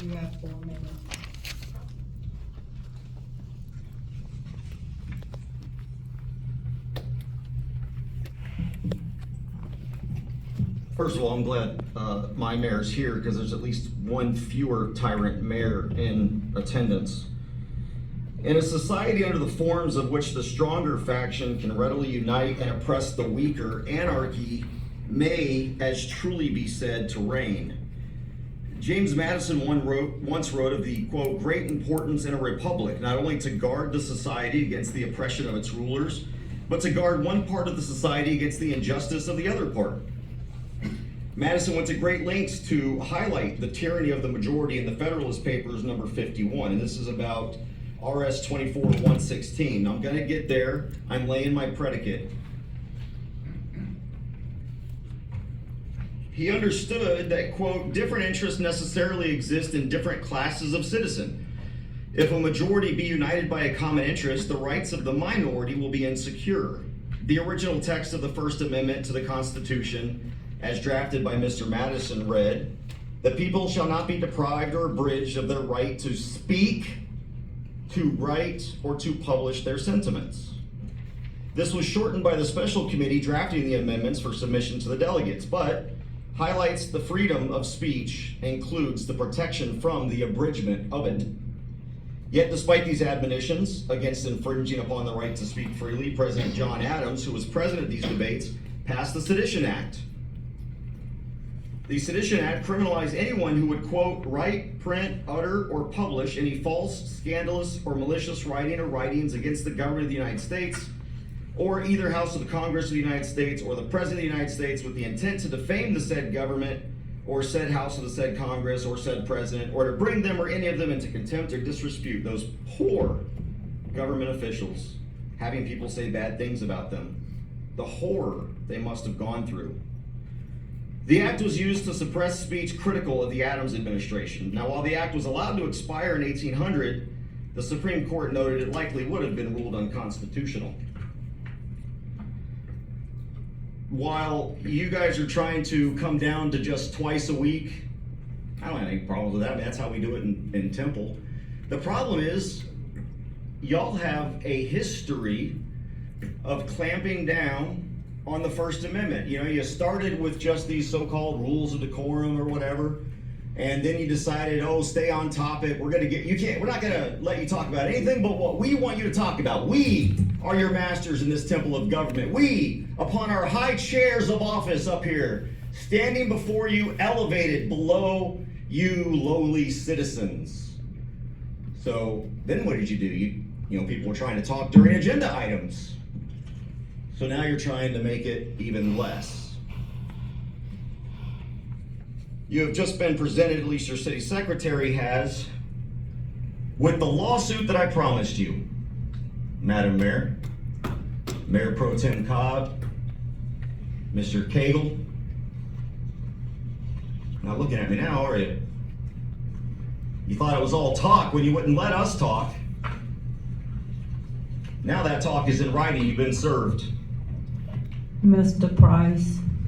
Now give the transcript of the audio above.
You have 4 minutes. First of all, I'm glad my mayor's here because there's at least one fewer tyrant mayor in attendance. In a society under the forms of which the stronger faction can readily unite and oppress the weaker, anarchy may as truly be said to reign. James Madison once wrote of the, quote, great importance in a republic, not only to guard the society against the oppression of its rulers, but to guard one part of the society against the injustice of the other part. Madison went to great lengths to highlight the tyranny of the majority in the Federalist Papers number 51, and this is about RS 24-116. I'm gonna get there, I'm laying my predicate. He understood that, quote, different interests necessarily exist in different classes of citizen. If a majority be united by a common interest, the rights of the minority will be insecure. The original text of the First Amendment to the Constitution, as drafted by Mr. Madison, read, "The people shall not be deprived or abridged of their right to speak, to write, or to publish their sentiments." This was shortened by the special committee drafting the amendments for submission to the delegates, but highlights the freedom of speech and includes the protection from the abridgment of it. Yet despite these admonitions against infringing upon the right to speak freely, President John Adams, who was present at these debates, passed the Sedition Act. The Sedition Act criminalized anyone who would, quote, write, print, utter, or publish any false, scandalous, or malicious writing or writings against the government of the United States, or either House of the Congress of the United States, or the President of the United States, with the intent to defame the said government, or said House of the said Congress, or said President, or to bring them or any of them into contempt or disrepute. Those poor government officials, having people say bad things about them. The horror they must have gone through. The act was used to suppress speech critical of the Adams administration. Now, while the act was allowed to expire in 1800, the Supreme Court noted it likely would have been ruled unconstitutional. While you guys are trying to come down to just twice a week, I don't have any problems with that. I mean, that's how we do it in Temple. The problem is, y'all have a history of clamping down on the First Amendment. You know, you started with just these so-called rules of decorum or whatever, and then you decided, oh, stay on topic. We're not gonna let you talk about anything but what we want you to talk about. We are your masters in this temple of government. We, upon our high chairs of office up here, standing before you, elevated below you lowly citizens. So then what did you do? You know, people were trying to talk during agenda items. So now you're trying to make it even less. You have just been presented, at least your city secretary has, with the lawsuit that I promised you, Madam Mayor, Mayor Pro Tem Cobb, Mr. Cagle. Not looking at me now, are you? You thought it was all talk when you wouldn't let us talk. Now that talk is in writing, you've been served. Mr. Price,